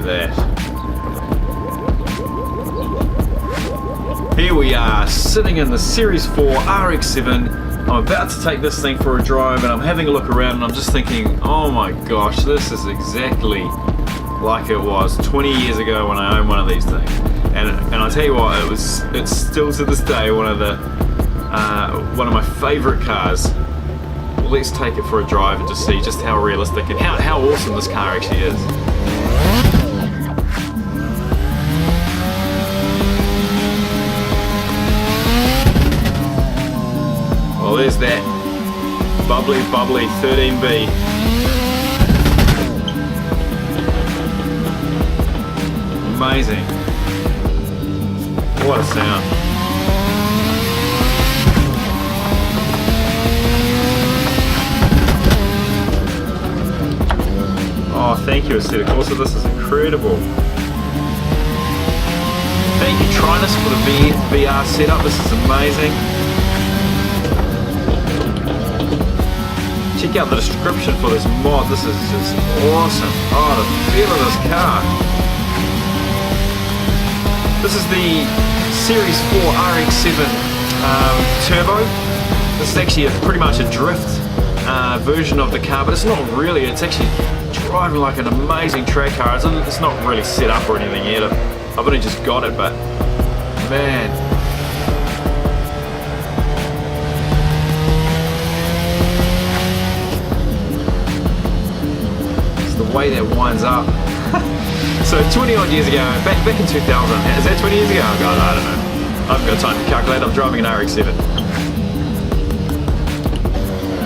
that. Here we are, sitting in the Series 4 RX7. I'm about to take this thing for a drive and I'm having a look around and I'm just thinking, oh my gosh, this is exactly like it was 20 years ago when I owned one of these things. And I tell you what, it's still to this day one of my favorite cars. Well, let's take it for a drive and just see just how realistic and how awesome this car actually is. Well, there's that bubbly 13B. Amazing. What a sound. Oh, thank you, Assetto Corsa. This is incredible. Thank you, Trinus, for the VR setup. This is amazing. Check out the description for this mod. This is just awesome. Oh, the feel of this car. This is the Series 4 RX7 Turbo. This is actually pretty much a drift version of the car, but it's not really. It's actually driving like an amazing track car. It's not really set up or anything yet. I've only just got it, but man. The way that winds up. So 20 odd years ago, back in 2000, is that 20 years ago? Oh God, I don't know. I haven't got time to calculate. I'm driving an RX7.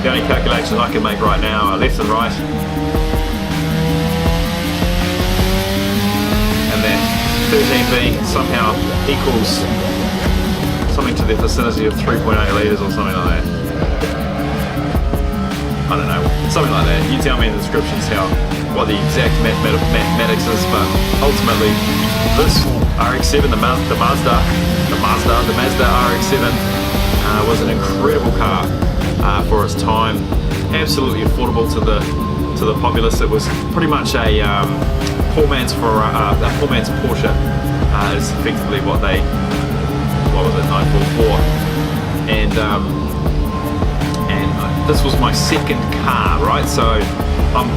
The only calculations I can make right now are left and right. And that 13B somehow equals something to the vicinity of 3.8 litres or something like that. I don't know, something like that. You tell me in the descriptions what the exact mathematics is, but ultimately this RX7, the Mazda RX7 was an incredible car for its time. Absolutely affordable to the populace. It was pretty much a poor man's Porsche. Is effectively what was it, 944, and this was my second car, right? So I'm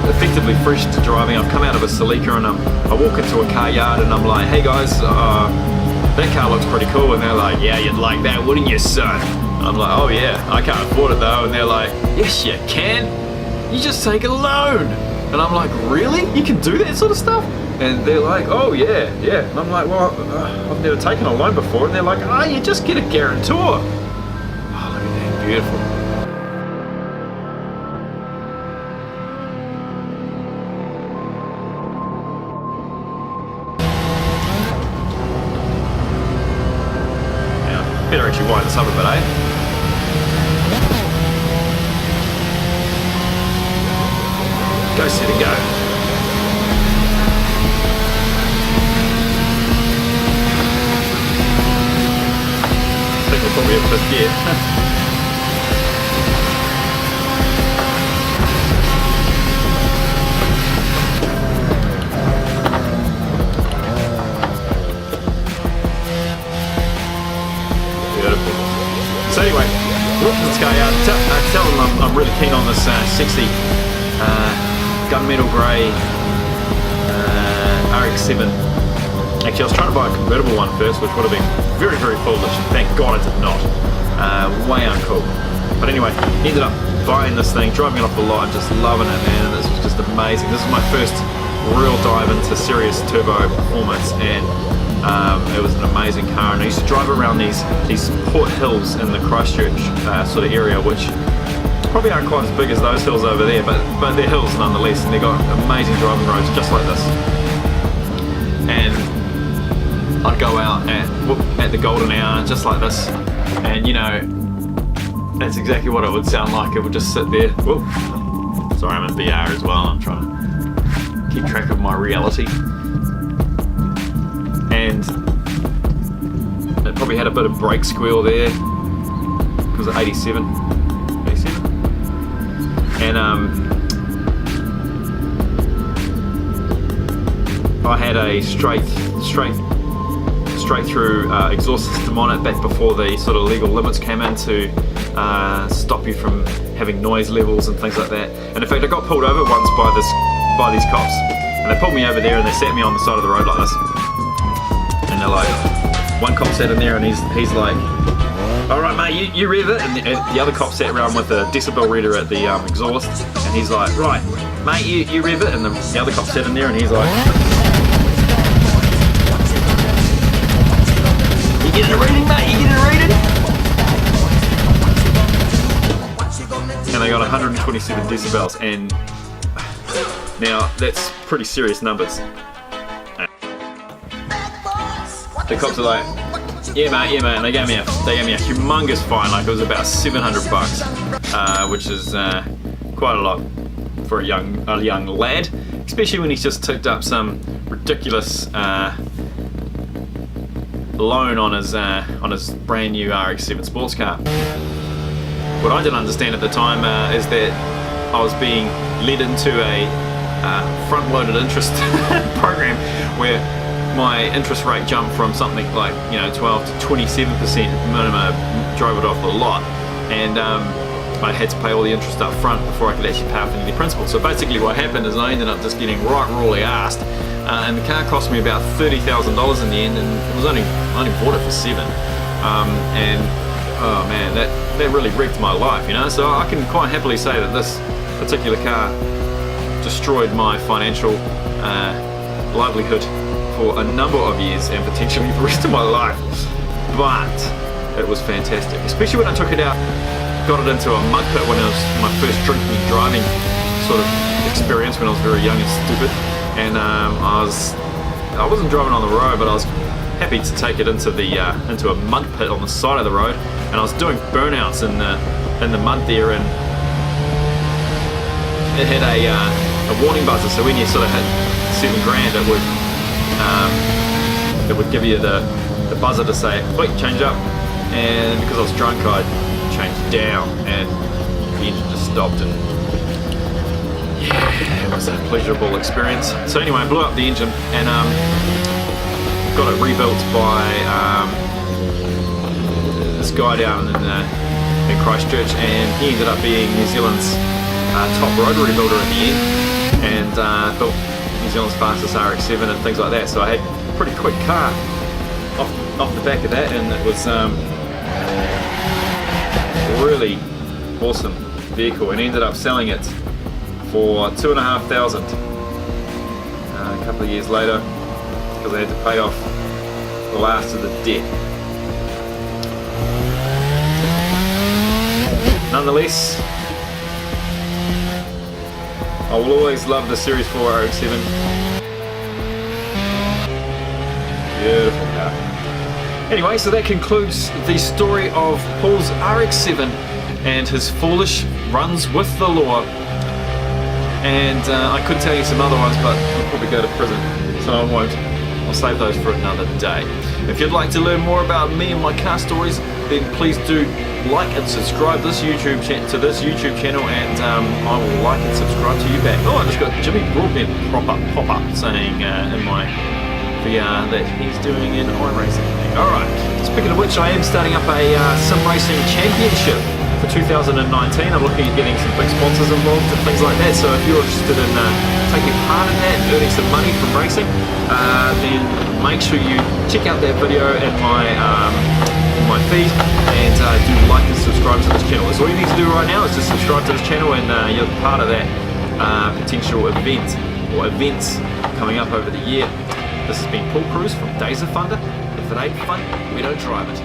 effectively fresh to driving. I've come out of a Celica and I walk into a car yard and I'm like, hey guys, that car looks pretty cool. And they're like, yeah, you'd like that, wouldn't you, son? I'm like, oh yeah, I can't afford it though. And they're like, yes you can, you just take a loan. And I'm like, really? You can do that sort of stuff? And they're like, oh yeah. And I'm like, well, I've never taken a loan before. And they're like, oh, you just get a guarantor. Oh, look at that, beautiful. Better actually wind this up a bit, eh? Go, set and go. I think we'll probably have fifth gear. So anyway, this guy out. Tell him I'm really keen on this sexy gunmetal grey RX7. Actually, I was trying to buy a convertible one first, which would have been very, very foolish. Thank God I did not. Way uncool. But anyway, ended up buying this thing, driving it off the lot, and just loving it, man. And this was just amazing. This is my first real dive into serious turbo performance, and it was an amazing car. And I used to drive around these port hills in the Christchurch sort of area, which probably aren't quite as big as those hills over there, but they're hills nonetheless, and they've got amazing driving roads just like this. And I'd go out at the golden hour just like this, and you know, that's exactly what it would sound like. It would just sit there. Whoa. Sorry, I'm in VR as well. I'm trying to keep track of my reality. And it probably had a bit of brake squeal there. It was 87. And I had a straight through exhaust system on it back before the sort of legal limits came in to stop you from having noise levels and things like that. And in fact, I got pulled over once by these cops, and they pulled me over there and they sat me on the side of the road like this. And they're like, one cop sat in there and he's like, "All right, mate, you rev it." And the other cop sat around with a decibel reader at the exhaust, and he's like, "Right, mate, you rev it." And the other cop sat in there and he's like, "You getting a reading, mate? You getting a reading?" And they got 127 decibels, and now that's pretty serious numbers. The cops are like, yeah mate, and they gave me a humongous fine. Like, it was about $700, which is quite a lot for a young lad, especially when he's just ticked up some ridiculous loan on his brand new RX7 sports car. What I didn't understand at the time is that I was being led into a front-loaded interest program where my interest rate jumped from something like 12 to 27% minimum. I drove it off a lot, and I had to pay all the interest up front before I could actually pay off any principal. So basically what happened is I ended up just getting right royally arsed, and the car cost me about $30,000 in the end, and it was I only bought it for $7,000, and oh man, that really wrecked my life, So I can quite happily say that this particular car destroyed my financial livelihood for a number of years and potentially the rest of my life. But it was fantastic, especially when I took it out, got it into a mud pit when it was my first drinking and driving sort of experience when I was very young and stupid, and I wasn't driving on the road, but I was happy to take it into a mud pit on the side of the road, and I was doing burnouts in the mud there, and it had a warning buzzer, so when you sort of hit $7,000, it would give you the buzzer to say, "Wait, change up." And because I was drunk, I changed down, and the engine just stopped, and yeah, it was a pleasurable experience. So anyway, I blew up the engine and got it rebuilt by this guy down in Christchurch, and he ended up being New Zealand's top rotary builder at the end, and built New Zealand's fastest RX7 and things like that. So I had a pretty quick car off the back of that, and it was really awesome vehicle, and ended up selling it for $2,500 a couple of years later, because I had to pay off the last of the debt. Nonetheless, I will always love the Series 4 RX7. Beautiful car. Anyway, so that concludes the story of Paul's RX7 and his foolish runs with the law. And I could tell you some other ones, but I'll probably go to prison, so I won't. I'll save those for another day. If you'd like to learn more about me and my car stories, then please do like and subscribe to this YouTube channel, and I will like and subscribe to you back. Oh, I just got Jimmy Broadbent pop up saying in my VR that he's doing an iRacing thing. Alright, speaking of which, I am starting up a sim racing championship for 2019. I'm looking at getting some big sponsors involved and things like that, so if you're interested in taking part in that and earning some money from racing, then make sure you check out that video in my feed, and do like and subscribe to this channel. That's all you need to do right now, is just subscribe to this channel, and you're part of that potential event or events coming up over the year. This has been Paul Cruz from Days of Thunder. If it ain't fun, we don't drive it.